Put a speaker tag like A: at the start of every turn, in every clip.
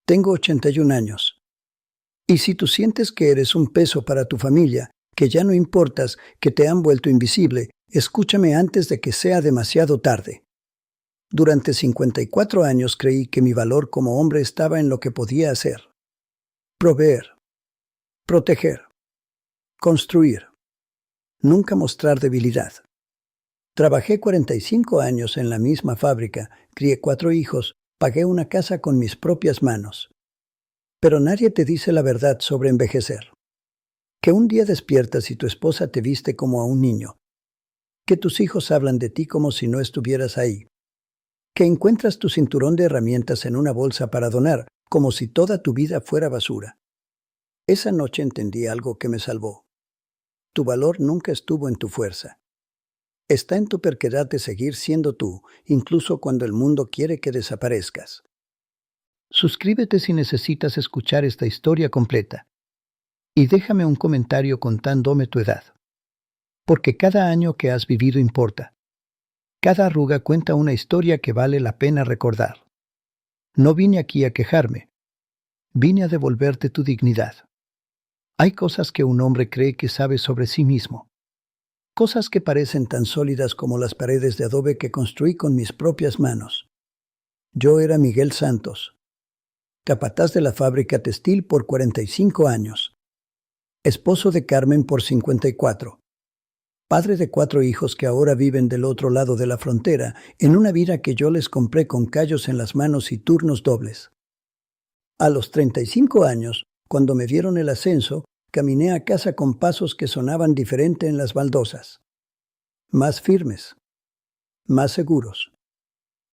A: Tengo 81 años. Y si tú sientes que eres un peso para tu familia, que ya no importas, que te han vuelto invisible, escúchame antes de que sea demasiado tarde. Durante 54 años creí que mi valor como hombre estaba en lo que podía hacer. Proveer, proteger, construir. Nunca mostrar debilidad. Trabajé 45 años en la misma fábrica, crié 4 hijos, pagué una casa con mis propias manos. Pero nadie te dice la verdad sobre envejecer. Que un día despiertas y tu esposa te viste como a un niño. Que tus hijos hablan de ti como si no estuvieras ahí. Que encuentras tu cinturón de herramientas en una bolsa para donar, como si toda tu vida fuera basura. Esa noche entendí algo que me salvó. Tu valor nunca estuvo en tu fuerza. Está en tu terquedad de seguir siendo tú, incluso cuando el mundo quiere que desaparezcas. Suscríbete si necesitas escuchar esta historia completa. Y déjame un comentario contándome tu edad. Porque cada año que has vivido importa. Cada arruga cuenta una historia que vale la pena recordar. No vine aquí a quejarme. Vine a devolverte tu dignidad. Hay cosas que un hombre cree que sabe sobre sí mismo. Cosas que parecen tan sólidas como las paredes de adobe que construí con mis propias manos. Yo era Miguel Santos, capataz de la fábrica textil por 45 años, esposo de Carmen por 54, padre de 4 hijos que ahora viven del otro lado de la frontera, en una vida que yo les compré con callos en las manos y turnos dobles. A los 35 años, cuando me dieron el ascenso, caminé a casa con pasos que sonaban diferente en las baldosas. Más firmes. Más seguros.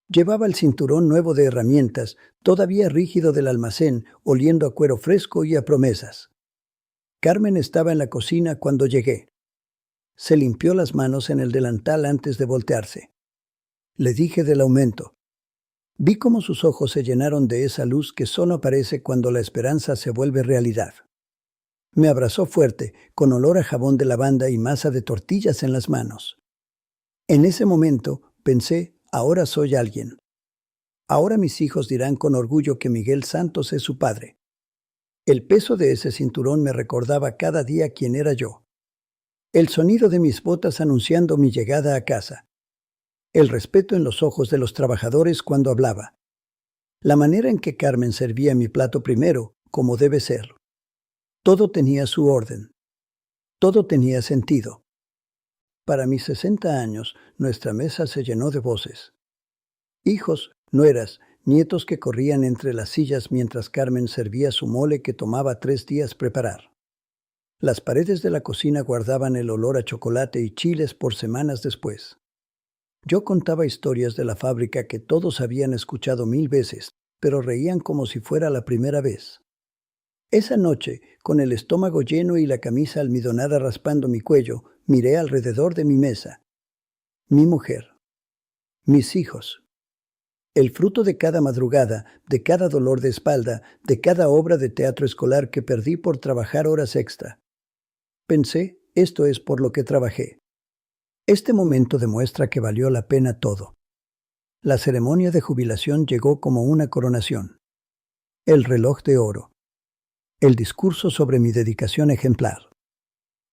A: Llevaba el cinturón nuevo de herramientas, todavía rígido del almacén, oliendo a cuero fresco y a promesas. Carmen estaba en la cocina cuando llegué. Se limpió las manos en el delantal antes de voltearse. Le dije del aumento. Vi cómo sus ojos se llenaron de esa luz que solo aparece cuando la esperanza se vuelve realidad. Me abrazó fuerte, con olor a jabón de lavanda y masa de tortillas en las manos. En ese momento, pensé, ahora soy alguien. Ahora mis hijos dirán con orgullo que Miguel Santos es su padre. El peso de ese cinturón me recordaba cada día quién era yo. El sonido de mis botas anunciando mi llegada a casa. El respeto en los ojos de los trabajadores cuando hablaba. La manera en que Carmen servía mi plato primero, como debe ser. Todo tenía su orden. Todo tenía sentido. Para mis 60 años, nuestra mesa se llenó de voces. Hijos, nueras, nietos que corrían entre las sillas mientras Carmen servía su mole que tomaba 3 días preparar. Las paredes de la cocina guardaban el olor a chocolate y chiles por semanas después. Yo contaba historias de la fábrica que todos habían escuchado 1000 veces, pero reían como si fuera la primera vez. Esa noche, con el estómago lleno y la camisa almidonada raspando mi cuello, miré alrededor de mi mesa. Mi mujer. Mis hijos. El fruto de cada madrugada, de cada dolor de espalda, de cada obra de teatro escolar que perdí por trabajar horas extra. Pensé, esto es por lo que trabajé. Este momento demuestra que valió la pena todo. La ceremonia de jubilación llegó como una coronación. El reloj de oro. El discurso sobre mi dedicación ejemplar.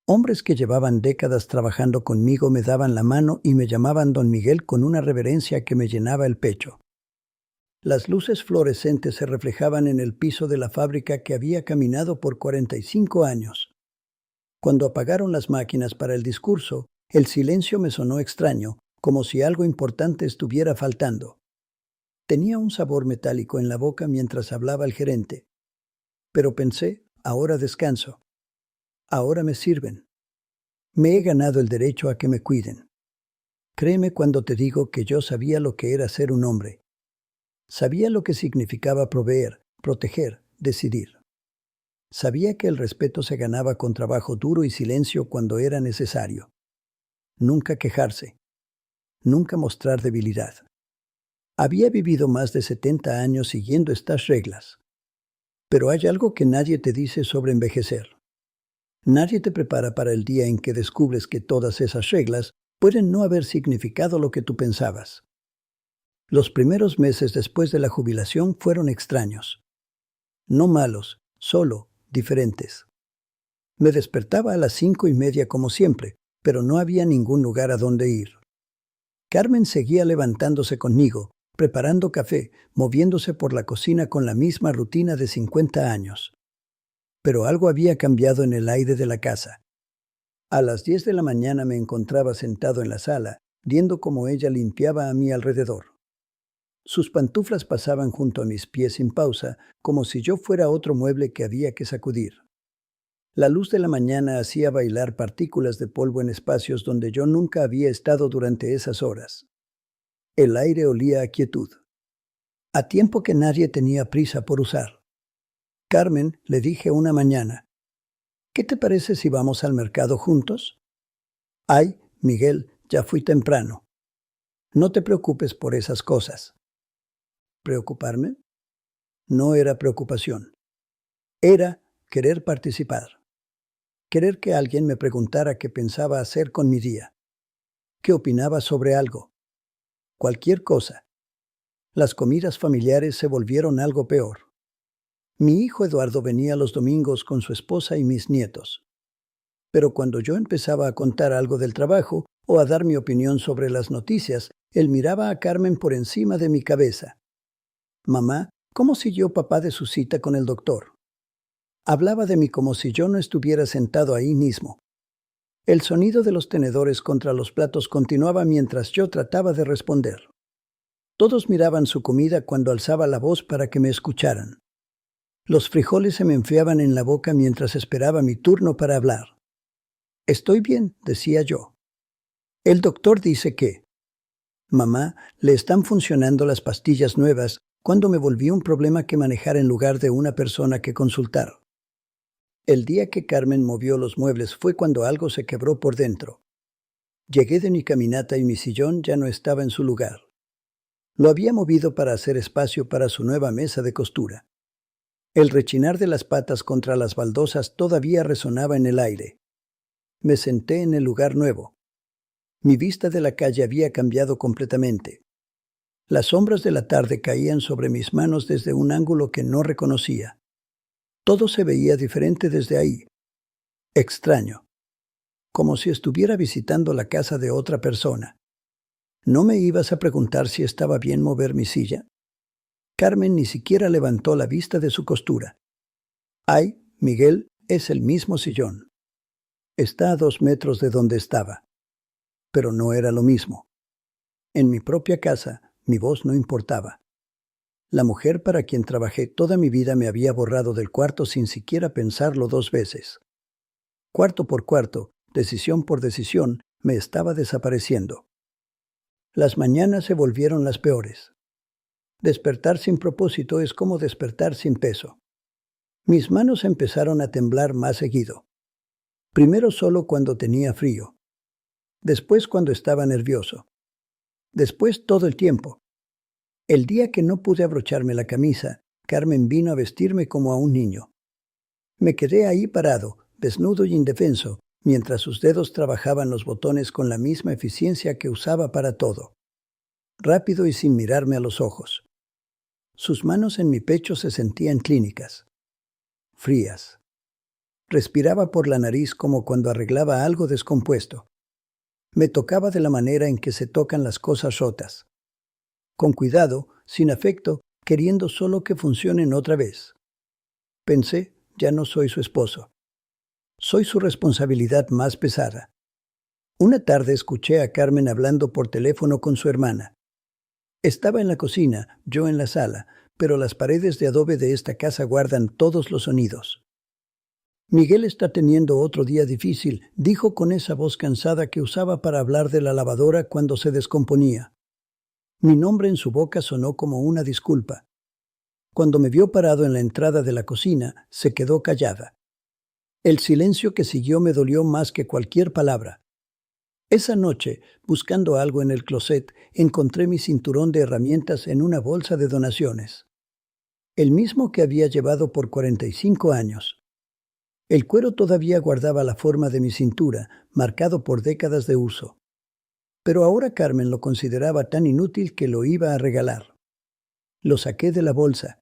A: Hombres que llevaban décadas trabajando conmigo me daban la mano y me llamaban Don Miguel con una reverencia que me llenaba el pecho. Las luces fluorescentes se reflejaban en el piso de la fábrica que había caminado por 45 años. Cuando apagaron las máquinas para el discurso, el silencio me sonó extraño, como si algo importante estuviera faltando. Tenía un sabor metálico en la boca mientras hablaba el gerente. Pero pensé, ahora descanso. Ahora me sirven. Me he ganado el derecho a que me cuiden. Créeme cuando te digo que yo sabía lo que era ser un hombre. Sabía lo que significaba proveer, proteger, decidir. Sabía que el respeto se ganaba con trabajo duro y silencio cuando era necesario. Nunca quejarse. Nunca mostrar debilidad. Había vivido más de 70 años siguiendo estas reglas. Pero hay algo que nadie te dice sobre envejecer. Nadie te prepara para el día en que descubres que todas esas reglas pueden no haber significado lo que tú pensabas. Los primeros meses después de la jubilación fueron extraños. No malos, solo diferentes. Me despertaba a las 5:30 como siempre, pero no había ningún lugar a donde ir. Carmen seguía levantándose conmigo, preparando café, moviéndose por la cocina con la misma rutina de 50 años. Pero algo había cambiado en el aire de la casa. A las 10 de la mañana me encontraba sentado en la sala, viendo cómo ella limpiaba a mi alrededor. Sus pantuflas pasaban junto a mis pies sin pausa, como si yo fuera otro mueble que había que sacudir. La luz de la mañana hacía bailar partículas de polvo en espacios donde yo nunca había estado durante esas horas. El aire olía a quietud, a tiempo que nadie tenía prisa por usar. Carmen, le dije una mañana, ¿qué te parece si vamos al mercado juntos? Ay, Miguel, ya fui temprano. No te preocupes por esas cosas. ¿Preocuparme? No era preocupación. Era querer participar. Querer que alguien me preguntara qué pensaba hacer con mi día. ¿Qué opinaba sobre algo? Cualquier cosa. Las comidas familiares se volvieron algo peor. Mi hijo Eduardo venía los domingos con su esposa y mis nietos. Pero cuando yo empezaba a contar algo del trabajo o a dar mi opinión sobre las noticias, él miraba a Carmen por encima de mi cabeza. Mamá, ¿cómo siguió papá de su cita con el doctor? Hablaba de mí como si yo no estuviera sentado ahí mismo. El sonido de los tenedores contra los platos continuaba mientras yo trataba de responder. Todos miraban su comida cuando alzaba la voz para que me escucharan. Los frijoles se me enfriaban en la boca mientras esperaba mi turno para hablar. Estoy bien, decía yo. El doctor dice que... Mamá, le están funcionando las pastillas nuevas cuando me volví un problema que manejar en lugar de una persona que consultar. El día que Carmen movió los muebles fue cuando algo se quebró por dentro. Llegué de mi caminata y mi sillón ya no estaba en su lugar. Lo había movido para hacer espacio para su nueva mesa de costura. El rechinar de las patas contra las baldosas todavía resonaba en el aire. Me senté en el lugar nuevo. Mi vista de la calle había cambiado completamente. Las sombras de la tarde caían sobre mis manos desde un ángulo que no reconocía. Todo se veía diferente desde ahí. Extraño. Como si estuviera visitando la casa de otra persona. ¿No me ibas a preguntar si estaba bien mover mi silla? Carmen ni siquiera levantó la vista de su costura. Ay, Miguel, es el mismo sillón. Está a 2 metros de donde estaba. Pero no era lo mismo. En mi propia casa, mi voz no importaba. La mujer para quien trabajé toda mi vida me había borrado del cuarto sin siquiera pensarlo 2 veces. Cuarto por cuarto, decisión por decisión, me estaba desapareciendo. Las mañanas se volvieron las peores. Despertar sin propósito es como despertar sin peso. Mis manos empezaron a temblar más seguido. Primero solo cuando tenía frío. Después cuando estaba nervioso. Después todo el tiempo. El día que no pude abrocharme la camisa, Carmen vino a vestirme como a un niño. Me quedé ahí parado, desnudo y indefenso, mientras sus dedos trabajaban los botones con la misma eficiencia que usaba para todo. Rápido y sin mirarme a los ojos. Sus manos en mi pecho se sentían clínicas. Frías. Respiraba por la nariz como cuando arreglaba algo descompuesto. Me tocaba de la manera en que se tocan las cosas rotas. Con cuidado, sin afecto, queriendo solo que funcionen otra vez. Pensé, ya no soy su esposo. Soy su responsabilidad más pesada. Una tarde escuché a Carmen hablando por teléfono con su hermana. Estaba en la cocina, yo en la sala, pero las paredes de adobe de esta casa guardan todos los sonidos. Miguel está teniendo otro día difícil, dijo con esa voz cansada que usaba para hablar de la lavadora cuando se descomponía. Mi nombre en su boca sonó como una disculpa. Cuando me vio parado en la entrada de la cocina, se quedó callada. El silencio que siguió me dolió más que cualquier palabra. Esa noche, buscando algo en el closet, encontré mi cinturón de herramientas en una bolsa de donaciones. El mismo que había llevado por 45 años. El cuero todavía guardaba la forma de mi cintura, marcado por décadas de uso. Pero ahora Carmen lo consideraba tan inútil que lo iba a regalar. Lo saqué de la bolsa.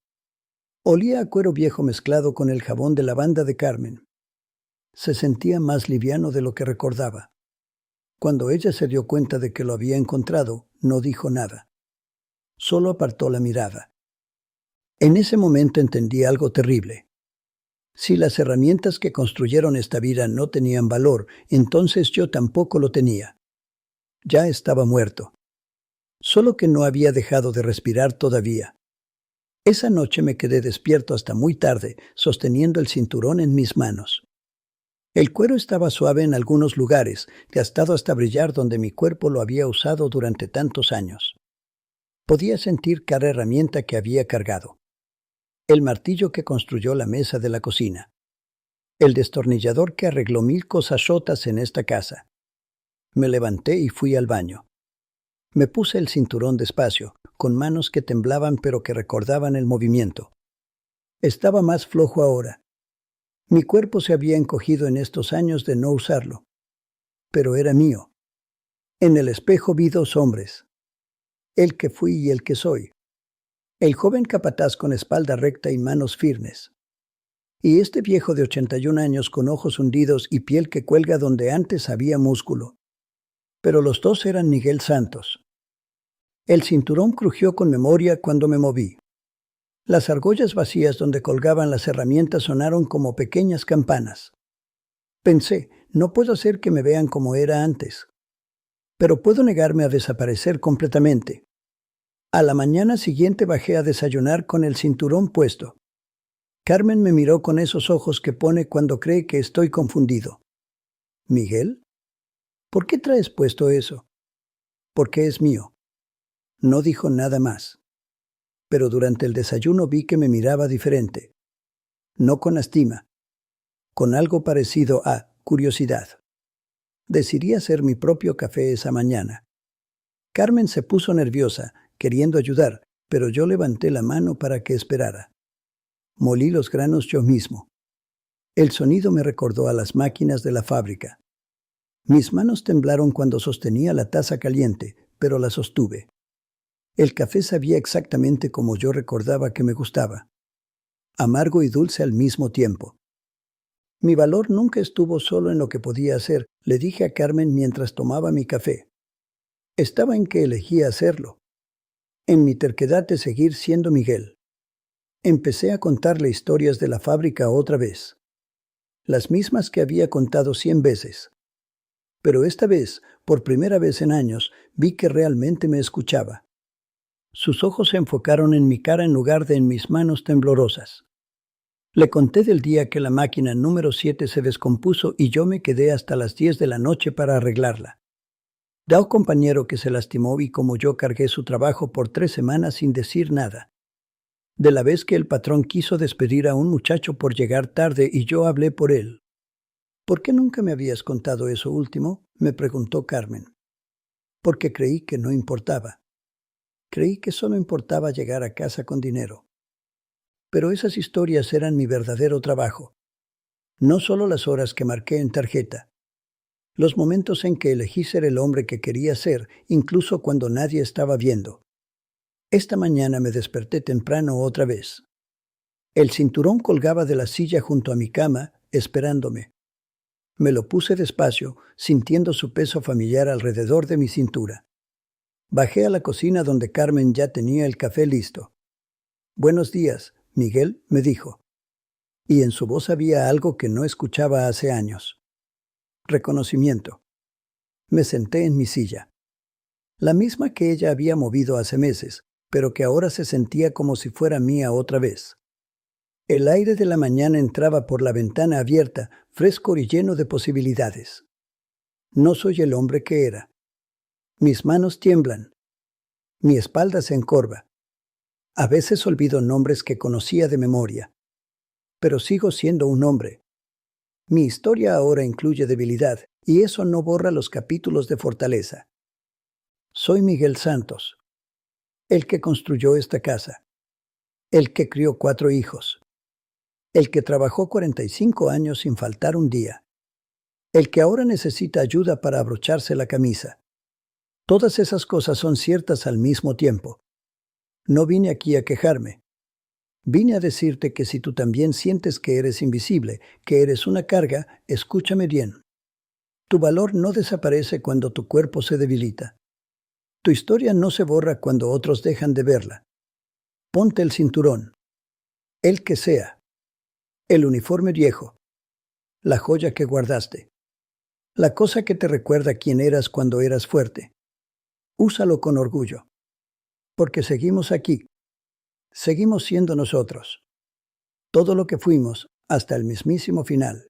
A: Olía a cuero viejo mezclado con el jabón de lavanda de Carmen. Se sentía más liviano de lo que recordaba. Cuando ella se dio cuenta de que lo había encontrado, no dijo nada. Solo apartó la mirada. En ese momento entendí algo terrible. Si las herramientas que construyeron esta vida no tenían valor, entonces yo tampoco lo tenía. Ya estaba muerto. Solo que no había dejado de respirar todavía. Esa noche me quedé despierto hasta muy tarde, sosteniendo el cinturón en mis manos. El cuero estaba suave en algunos lugares, gastado hasta brillar donde mi cuerpo lo había usado durante tantos años. Podía sentir cada herramienta que había cargado. El martillo que construyó la mesa de la cocina. El destornillador que arregló 1000 cosas rotas en esta casa. Me levanté y fui al baño. Me puse el cinturón despacio, con manos que temblaban pero que recordaban el movimiento. Estaba más flojo ahora. Mi cuerpo se había encogido en estos años de no usarlo. Pero era mío. En el espejo vi 2 hombres. El que fui y el que soy. El joven capataz con espalda recta y manos firmes. Y este viejo de 81 años con ojos hundidos y piel que cuelga donde antes había músculo. Pero los 2 eran Miguel Santos. El cinturón crujió con memoria cuando me moví. Las argollas vacías donde colgaban las herramientas sonaron como pequeñas campanas. Pensé, no puedo hacer que me vean como era antes. Pero puedo negarme a desaparecer completamente. A la mañana siguiente bajé a desayunar con el cinturón puesto. Carmen me miró con esos ojos que pone cuando cree que estoy confundido. ¿Miguel? ¿Por qué traes puesto eso? Porque es mío. No dijo nada más. Pero durante el desayuno vi que me miraba diferente. No con lastima. Con algo parecido a curiosidad. Decidí hacer mi propio café esa mañana. Carmen se puso nerviosa, queriendo ayudar, pero yo levanté la mano para que esperara. Molí los granos yo mismo. El sonido me recordó a las máquinas de la fábrica. Mis manos temblaron cuando sostenía la taza caliente, pero la sostuve. El café sabía exactamente como yo recordaba que me gustaba. Amargo y dulce al mismo tiempo. Mi valor nunca estuvo solo en lo que podía hacer, le dije a Carmen mientras tomaba mi café. Estaba en que elegía hacerlo. En mi terquedad de seguir siendo Miguel. Empecé a contarle historias de la fábrica otra vez. Las mismas que había contado 100 veces. Pero esta vez, por primera vez en años, vi que realmente me escuchaba. Sus ojos se enfocaron en mi cara en lugar de en mis manos temblorosas. Le conté del día que la máquina número 7 se descompuso y yo me quedé hasta las 10 de la noche para arreglarla. Da a un compañero que se lastimó y como yo cargué su trabajo por 3 semanas sin decir nada. De la vez que el patrón quiso despedir a un muchacho por llegar tarde y yo hablé por él. ¿Por qué nunca me habías contado eso último?, me preguntó Carmen. Porque creí que no importaba. Creí que solo importaba llegar a casa con dinero. Pero esas historias eran mi verdadero trabajo. No solo las horas que marqué en tarjeta. Los momentos en que elegí ser el hombre que quería ser, incluso cuando nadie estaba viendo. Esta mañana me desperté temprano otra vez. El cinturón colgaba de la silla junto a mi cama, esperándome. Me lo puse despacio, sintiendo su peso familiar alrededor de mi cintura. Bajé a la cocina donde Carmen ya tenía el café listo. «Buenos días, Miguel», me dijo. Y en su voz había algo que no escuchaba hace años. Reconocimiento. Me senté en mi silla. La misma que ella había movido hace meses, pero que ahora se sentía como si fuera mía otra vez. El aire de la mañana entraba por la ventana abierta, fresco y lleno de posibilidades. No soy el hombre que era. Mis manos tiemblan. Mi espalda se encorva. A veces olvido nombres que conocía de memoria. Pero sigo siendo un hombre. Mi historia ahora incluye debilidad, y eso no borra los capítulos de fortaleza. Soy Miguel Santos, el que construyó esta casa, el que crió 4 hijos, el que trabajó 45 años sin faltar un día, el que ahora necesita ayuda para abrocharse la camisa. Todas esas cosas son ciertas al mismo tiempo. No vine aquí a quejarme. Vine a decirte que si tú también sientes que eres invisible, que eres una carga, escúchame bien. Tu valor no desaparece cuando tu cuerpo se debilita. Tu historia no se borra cuando otros dejan de verla. Ponte el cinturón, el que sea, el uniforme viejo, la joya que guardaste, la cosa que te recuerda quién eras cuando eras fuerte. Úsalo con orgullo, porque seguimos aquí, seguimos siendo nosotros, todo lo que fuimos hasta el mismísimo final.